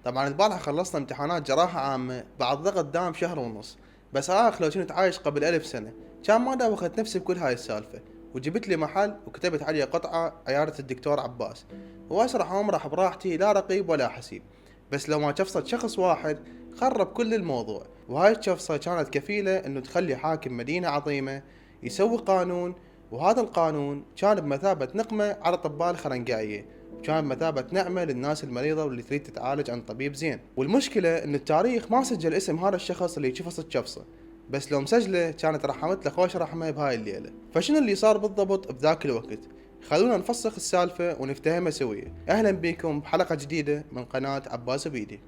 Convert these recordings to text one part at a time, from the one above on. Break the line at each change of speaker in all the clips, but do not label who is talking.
طبعا البارحة خلصنا امتحانات جراحة عامة بعد ضغط دام شهر ونص. بس لو كنت عايش قبل 1000 سنة كان ما داوخت نفسي بكل هاي السالفة، وجبت لي محل وكتبت عليه قطعة عيادة الدكتور عباس، وأسرح وأمرح براحتي لا رقيب ولا حسيب. بس لو ما شفصت شخص واحد خرب كل الموضوع، وهاي الشفصة كانت كفيلة انه تخلي حاكم مدينة عظيمة يسوي قانون، وهذا القانون كان بمثابة نقمة على طبال الخرنقاية، وكان بمثابة نعمة للناس المريضة واللي تريد تتعالج عن طبيب زين. والمشكلة ان التاريخ ما سجل اسم هذا الشخص اللي شفص الشفصة، بس لو مسجله كانت رحمت له خوش رحمة بهاي الليلة. فشنو اللي صار بالضبط بذاك الوقت؟ خلونا نفسخ السالفة ونفتهمها سوية. اهلا بكم بحلقة جديدة من قناة عباس بيدي.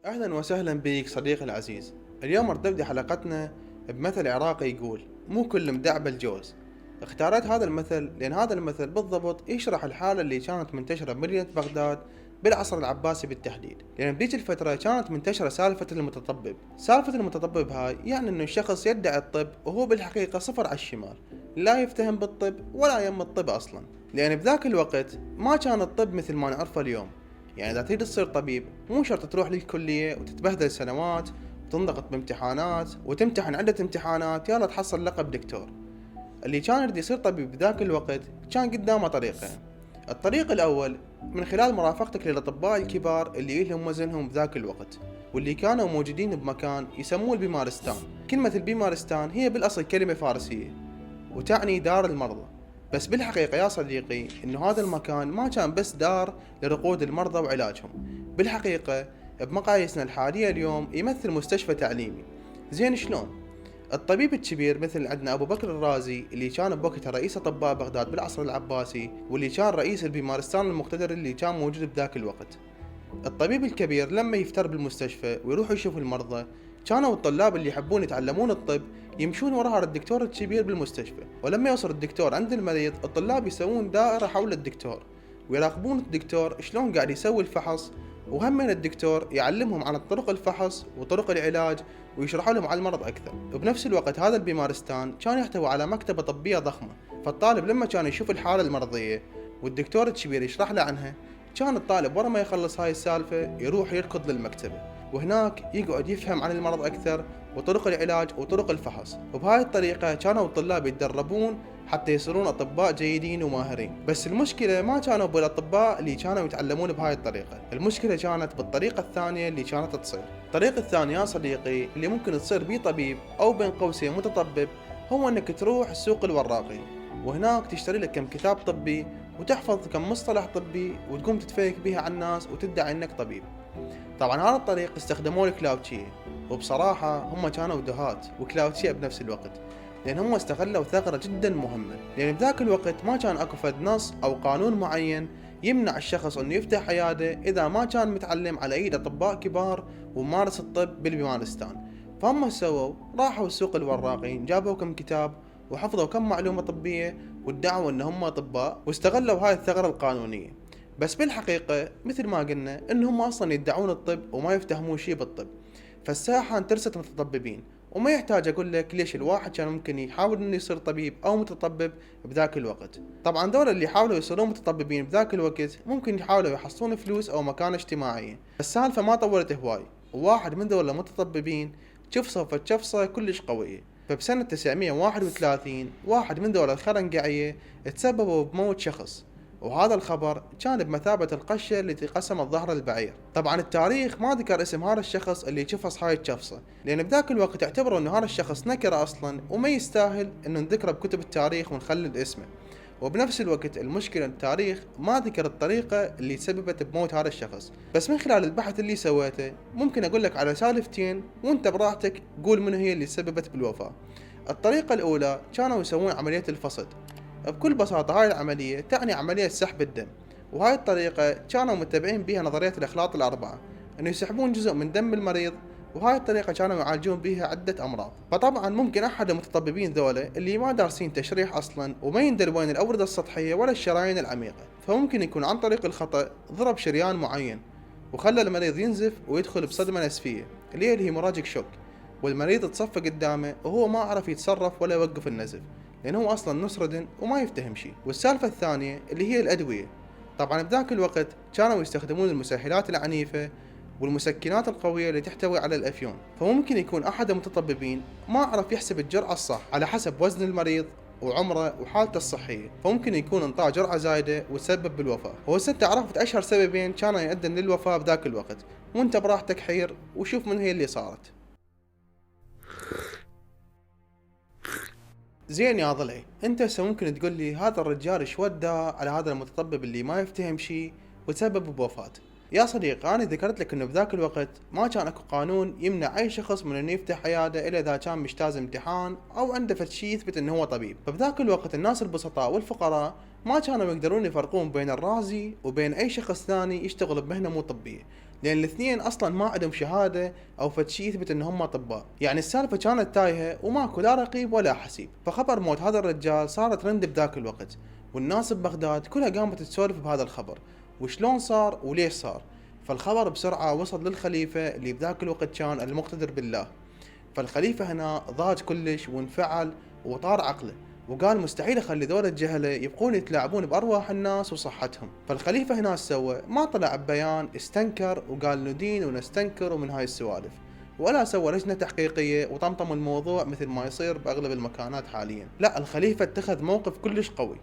اهلا وسهلا بك صديقي العزيز. اليوم راح نبدأ حلقتنا بمثل عراقي يقول مو كل مدعبل جوز. اختاريت هذا المثل لان هذا المثل بالضبط يشرح الحالة اللي كانت منتشرة بمدينة بغداد بالعصر العباسي بالتحديد، لان بذيك الفترة كانت منتشرة سالفة المتطبب. سالفة المتطبب هاي يعني انه الشخص يدعي الطب وهو بالحقيقة صفر على الشمال، لا يفتهم بالطب ولا يم الطب اصلا. لان بذاك الوقت ما كان الطب مثل ما نعرفه اليوم. يعني إذا تريد تصير طبيب مو شرط تروح للكلية وتتبهدل سنوات وتنضغط بامتحانات وتمتحن عدة امتحانات يلا تحصل لقب دكتور. اللي كان يريد يصير طبيب بذاك الوقت كان قدامه طريقين. الطريق الأول من خلال مرافقتك للأطباء الكبار اللي لهم وزنهم بذاك الوقت، واللي كانوا موجودين بمكان يسموه البيمارستان. كلمة البيمارستان هي بالأصل كلمة فارسية وتعني دار المرضى، بس بالحقيقة يا صديقي إنه هذا المكان ما كان بس دار لرقود المرضى وعلاجهم، بالحقيقة بمقاييسنا الحالية اليوم يمثل مستشفى تعليمي. زين شلون؟ الطبيب الكبير مثل عندنا أبو بكر الرازي اللي كان بوقتها رئيس أطباء بغداد بالعصر العباسي، واللي كان رئيس البيمارستان المقتدر اللي كان موجود بذاك الوقت. الطبيب الكبير لما يفتر بالمستشفى ويروح يشوف المرضى، كانوا الطلاب اللي يحبون يتعلمون الطب يمشون وراء الدكتور الكبير بالمستشفى، ولما يوصل الدكتور عند المريض الطلاب يسوون دائرة حول الدكتور ويراقبون الدكتور شلون قاعد يسوي الفحص، وهم من الدكتور يعلمهم عن طرق الفحص وطرق العلاج ويشرح لهم على المرض أكثر. وبنفس الوقت هذا البيمارستان كان يحتوي على مكتبة طبية ضخمة، فالطالب لما كان يشوف الحالة المرضية والدكتور الكبير يشرح له عنها، كان الطالب ورا ما يخلص هاي السالفة يروح يركض للمكتبة، وهناك يقعد يفهم عن المرض أكثر وطرق العلاج وطرق الفحص. وبهاي الطريقة كانوا الطلاب يتدربون حتى يصيرون أطباء جيدين وماهرين. بس المشكلة ما كانوا بالأطباء اللي كانوا يتعلمون بهاي الطريقة، المشكلة كانت بالطريقة الثانية اللي كانت تصير. الطريقة الثانية يا صديقي اللي ممكن تصير بيه طبيب أو بين قوسين متطبب، هو أنك تروح السوق الوراقي وهناك تشتري لك كم كتاب طبي وتحفظ كم مصطلح طبي وتقوم تتفيك بها على الناس وتدعي انك طبيب. طبعا هذا الطريق استخدموه الكلاوتشيه، وبصراحة هم كانوا دهات وكلاوتشيه بنفس الوقت، لان هم استغلوا ثغرة جدا مهمة. لان بذاك الوقت ما كان اكو فد نص او قانون معين يمنع الشخص انه يفتح عيادة اذا ما كان متعلم على ايد اطباء كبار ومارس الطب بالبيمارستان. فهم سووا راحوا السوق الوراقين جابوا كم كتاب وحفظوا كم معلومة طبية وادعوا ان هم اطباء واستغلوا هاي الثغرة القانونية. بس بالحقيقة مثل ما قلنا ان هم اصلا يدعون الطب وما يفتهمون شي بالطب. فالساحة انترست متطببين، وما يحتاج اقول لك ليش الواحد كان ممكن يحاول انه يصير طبيب او متطبب بذاك الوقت. طبعا دول اللي حاولوا يصيرون متطببين بذاك الوقت ممكن يحاولوا يحصلون فلوس او مكانة اجتماعية. السالفة ما طولت هواي، وواحد من دول المتطببين شفصة فشفصة كلش قوية. فبسنة 931 واحد من دول الخرنقعية تسببوا بموت شخص، وهذا الخبر كان بمثابة القشة التي قسمت ظهر البعير. طبعا التاريخ ما ذكر اسم هذا الشخص اللي شفص هاي الشفصة، لأن بذاك الوقت اعتبروا أن هذا الشخص نكرة أصلا وما يستاهل أنه نذكره بكتب التاريخ ونخلد اسمه. وبنفس الوقت المشكلة التاريخ ما ذكر الطريقة اللي سببت بموت هذا الشخص. بس من خلال البحث اللي سويته ممكن أقول لك على سالفتين وانت براحتك قول من هي اللي سببت بالوفاة. الطريقة الأولى كانوا يسوون عملية الفصد. بكل بساطة هاي العملية تعني عملية سحب الدم، وهاي الطريقة كانوا متبعين بها نظرية الإخلاط الأربعة، إنه يسحبون جزء من دم المريض، وهاي الطريقة كانوا يعالجون بها عدة أمراض. فطبعا ممكن أحد المتطببين ذولا اللي ما دارسين تشريح أصلا وما يندري وين الأوردة السطحية ولا الشرايين العميقة، فممكن يكون عن طريق الخطأ ضرب شريان معين وخلى المريض ينزف ويدخل بصدمة نسفية اللي هي الهيموراجيك شوك، والمريض تصفى قدامه وهو ما عرف يتصرف ولا يوقف النزف، لأنه هو أصلا نصردن وما يفتهم شيء. والسالفة الثانية اللي هي الأدوية، طبعا بذاك الوقت كانوا يستخدمون المسهلات العنيفة والمسكنات القوية اللي تحتوي على الأفيون، فممكن يكون أحد المتطببين ما عرف يحسب الجرعة الصح على حسب وزن المريض وعمره وحالته الصحية، فممكن يكون انطاه جرعة زايدة وتسبب بالوفاة. وهسه انت عرفت أشهر سببين كانوا يؤدن للوفاة بذاك الوقت، وانت براحتك حير وشوف من هي اللي صارت. زين يا ضلعي، انت هسه ممكن تقول لي هذا الرجال ايش ودى على هذا المتطبب اللي ما يفتهم شيء وتسبب بوفاة؟ يا صديق، انا ذكرت لك انه بذاك الوقت ما كان اكو قانون يمنع اي شخص من انه يفتح عياده الا اذا كان مجتاز امتحان او عنده فد شيء يثبت انه هو طبيب. فبذاك الوقت الناس البسطاء والفقراء ما كانوا يقدرون يفرقون بين الرازي وبين اي شخص ثاني يشتغل بمهنه مو طبيه، لان الاثنين اصلا ما عندهم شهاده او فد شيء يثبت ان هم اطباء. يعني السالفه كانت تايهه وماكو لا رقيب ولا حسيب. فخبر موت هذا الرجال صار ترند بذاك الوقت، والناس ببغداد كلها قامت تسولف بهذا الخبر وشلون صار وليش صار. فالخبر بسرعة وصل للخليفة اللي بذاك الوقت كان المقتدر بالله. فالخليفة هنا ضاج كلش وانفعل وطار عقله، وقال مستحيل اخلي ذول الجهلة يبقون يتلاعبون بارواح الناس وصحتهم. فالخليفة هنا سوى ما طلع ببيان استنكر وقال ندين ونستنكر ومن هاي السوالف، ولا سوى لجنة تحقيقية وطمطم الموضوع مثل ما يصير باغلب المكانات حاليا. لا، الخليفة اتخذ موقف كلش قوي،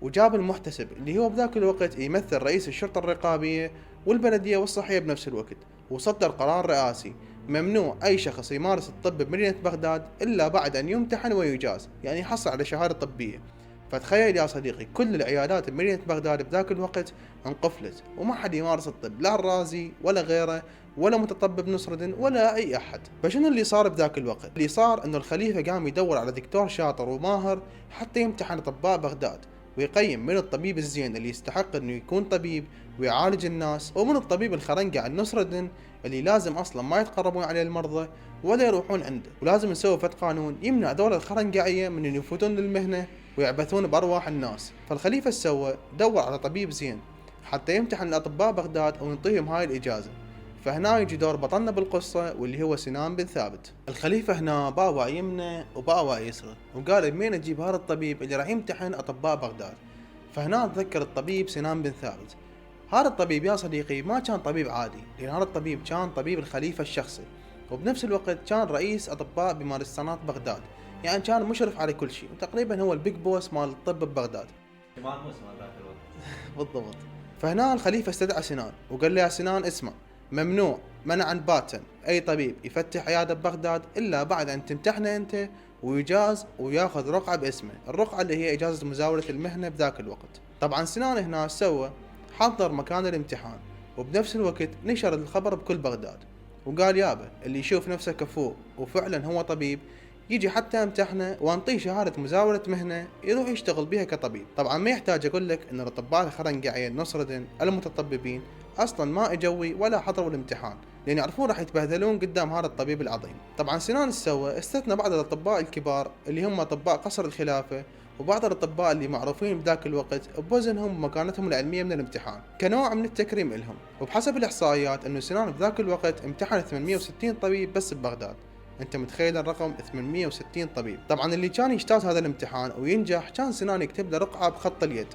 وجاب المحتسب اللي هو بذاك الوقت يمثل رئيس الشرطة الرقابية والبلدية والصحية بنفس الوقت، وصدر قرار رئاسي ممنوع أي شخص يمارس الطب بمدينة بغداد إلا بعد أن يمتحن ويجاز، يعني يحصل على شهادة طبية. فتخيل يا صديقي، كل العيادات بمدينة بغداد بذاك الوقت انقفلت وما حد يمارس الطب، لا الرازي ولا غيره ولا متطبب نصردن ولا أي أحد. فشنو اللي صار بذاك الوقت؟ اللي صار إنه الخليفة قام يدور على دكتور شاطر وماهر حتى يمتحن أطباء بغداد، ويقيم من الطبيب الزين اللي يستحق انه يكون طبيب ويعالج الناس، ومن الطبيب الخرنقع النصردن اللي لازم اصلا ما يتقربون على المرضى ولا يروحون عنده. ولازم نسوي فد قانون يمنع دول الخرنقعية من ان يفوتون للمهنة ويعبثون بارواح الناس. فالخليفة سوى دور على طبيب زين حتى يمتحن الاطباء بغداد وينطيهم هاي الاجازة. فهنا يجي دور بطلنا بالقصة واللي هو سنان بن ثابت. الخليفة هنا باوع يمنه وباوع يسره، وقال بمين اجيب هذا الطبيب اللي راح يمتحن اطباء بغداد. فهنا تذكر الطبيب سنان بن ثابت. هذا الطبيب يا صديقي ما كان طبيب عادي، لان هذا الطبيب كان طبيب الخليفة الشخصي، وبنفس الوقت كان رئيس اطباء بمارستانات بغداد، يعني كان مشرف على كل شيء، وتقريبا هو البيج بوس مال الطب ببغداد. بالضبط. فهنا الخليفة استدعى سنان وقال له يا سنان اسمع، ممنوع منعا باتا اي طبيب يفتح عيادة ببغداد الا بعد ان تمتحنه انت ويجاز وياخذ رقعة باسمه، الرقعة اللي هي اجازة مزاولة المهنة بذاك الوقت. طبعا سنان هنا سوى حضر مكان الامتحان، وبنفس الوقت نشر الخبر بكل بغداد، وقال يابا اللي يشوف نفسه كفؤ وفعلا هو طبيب يجي حتى امتحنه وانطيه شهادة مزاولة مهنة يروح يشتغل بها كطبيب. طبعا ما يحتاج اقول لك ان الاطباء الخرنقعية النصردن المتطببين اصلا ما اجوي ولا حضروا الامتحان، لان يعرفون راح يتبهدلون قدام هذا الطبيب العظيم. طبعا سنان سوى استثنى بعض الاطباء الكبار اللي هم اطباء قصر الخلافة وبعض الاطباء اللي معروفين بذاك الوقت بوزنهم ومكانتهم العلمية من الامتحان كنوع من التكريم لهم. وبحسب الاحصائيات انه سنان بذاك الوقت امتحن 860 طبيب بس ببغداد. انت متخيل الرقم 860 طبيب؟ طبعا اللي كان يجتاز هذا الامتحان وينجح كان سنان يكتب له رقعة بخط اليد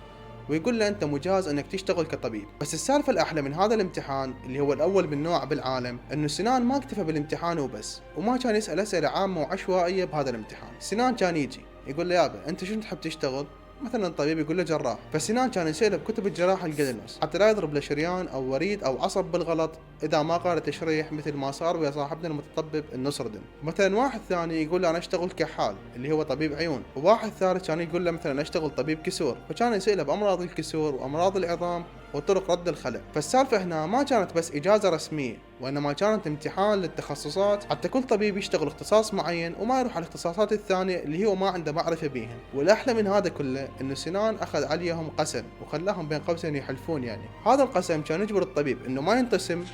ويقول له انت مجاز انك تشتغل كطبيب. بس السالفة الاحلى من هذا الامتحان اللي هو الاول من نوعه بالعالم انه سنان ما اكتفى بالامتحان وبس، وما كان يسأل اسئلة عامة وعشوائية بهذا الامتحان. سنان كان يجي يقول له يابا انت شنو تحب تشتغل؟ مثلا طبيب يقول له جراح، فسنان كان يسأله بكتب الجراحة القلنوس حتى لا يضرب له شريان او وريد او عصب بالغلط اذا ما قال تشريح مثل ما صار ويا صاحبنا المتطبب النصردن. مثلا واحد ثاني يقول له انا اشتغل كحال اللي هو طبيب عيون، وواحد ثالث كان يقول له مثلا اشتغل طبيب كسور، فكان يسأله بامراض الكسور وامراض العظام وطرق رد الخلع. فالسالفة هنا ما كانت بس إجازة رسمية، وإنما كانت امتحان للتخصصات حتى كل طبيب يشتغل اختصاص معين وما يروح على الاختصاصات الثانية اللي هو ما عنده معرفة بيهن. والأحلى من هذا كله إنه سنان أخذ عليهم قسم وخلاهم بين قوسين يحلفون، يعني هذا القسم كان يجبر الطبيب إنه ما ينقسم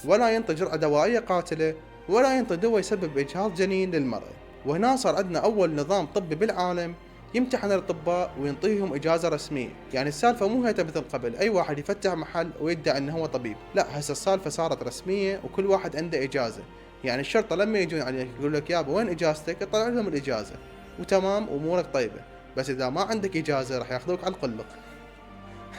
ولا ينطي جرعة دوائية قاتلة ولا ينطي دواء يسبب إجهاض جنين للمرأة. وهنا صار عندنا أول نظام طبي بالعالم يمتحن الأطباء وينطيهم إجازة رسمية. يعني السالفة مو هيتا مثل قبل أي واحد يفتح محل ويدعي أنه هو طبيب، لا هسه السالفة صارت رسمية وكل واحد عنده إجازة، يعني الشرطة لما يجون عليك يقول لك يابا وين اجازتك، تطلع لهم الاجازة وتمام وامورك طيبة. بس اذا ما عندك اجازة راح ياخذوك على القلق.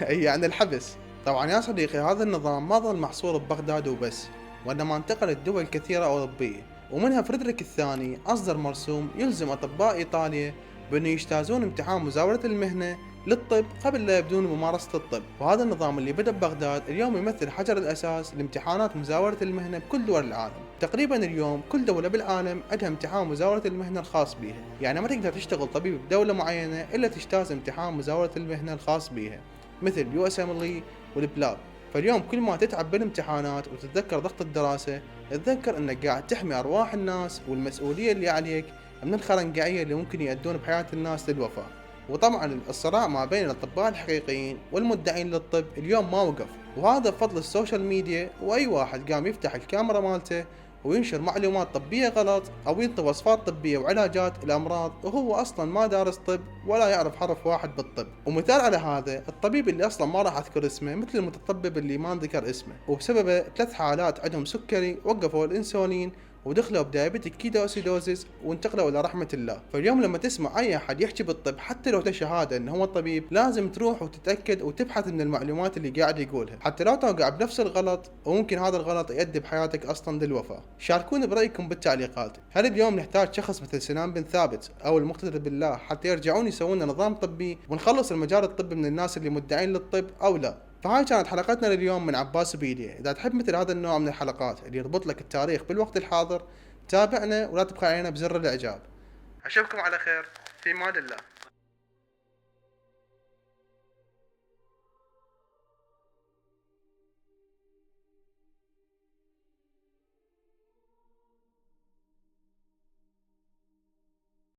يعني الحبس. طبعا يا صديقي هذا النظام ما ظل محصور ببغداد وبس، وإنما انتقل لدول كثيرة أوروبية، ومنها فريدريك الثاني أصدر مرسوم يلزم أطباء إيطاليا بأنه يجتازون امتحان مزاولة المهنة للطب قبل لا يبدون بممارسة الطب. وهذا النظام اللي بدأ ببغداد اليوم يمثل حجر الأساس لامتحانات مزاولة المهنة بكل دول العالم. تقريبا اليوم كل دولة بالعالم عندها امتحان مزاولة المهنة الخاص بها، يعني ما تقدر تشتغل طبيب بدولة معينة إلا تجتاز امتحان مزاولة المهنة الخاص بها، مثل يو اس ام والبلاب. فاليوم كل ما تتعب بالامتحانات وتتذكر ضغط الدراسة، تتذكر انك قاعد تحمي ارواح الناس والمسؤولية اللي عليك من الخرنقعية اللي ممكن يؤدون بحياة الناس للوفاة. وطبعا الصراع ما بين الاطباء الحقيقيين والمدعين للطب اليوم ما وقف، وهذا بفضل السوشيال ميديا، واي واحد قام يفتح الكاميرا مالته وينشر معلومات طبية غلط أو ينطي وصفات طبية وعلاجات الأمراض وهو أصلا ما دارس طب ولا يعرف حرف واحد بالطب. ومثال على هذا الطبيب اللي أصلا ما راح أذكر اسمه، مثل المتطبب اللي ما ذكر اسمه، وبسببه 3 حالات عندهم سكري وقفوا الإنسولين ودخلوا بدايابيتك كيتوسيدوزيس وانتقلوا الى رحمة الله. فاليوم لما تسمع اي احد يحكي بالطب حتى لو له شهادة انه هو طبيب، لازم تروح وتتأكد وتبحث من المعلومات اللي قاعد يقولها حتى لا توقع بنفس الغلط، وممكن هذا الغلط يؤدي بحياتك اصلا للوفاة. شاركوني برأيكم بالتعليقات، هل اليوم نحتاج شخص مثل سنان بن ثابت او المقتدى بالله حتى يرجعون يسوون نظام طبي ونخلص المجال الطبي من الناس اللي مدعين للطب او لا؟ فهاي كانت حلقتنا لليوم من عباس بيديا. إذا تحب مثل هذا النوع من الحلقات اللي يربط لك التاريخ بالوقت الحاضر، تابعنا ولا تبخل علينا بزر الإعجاب. أشوفكم على خير، في أمان الله.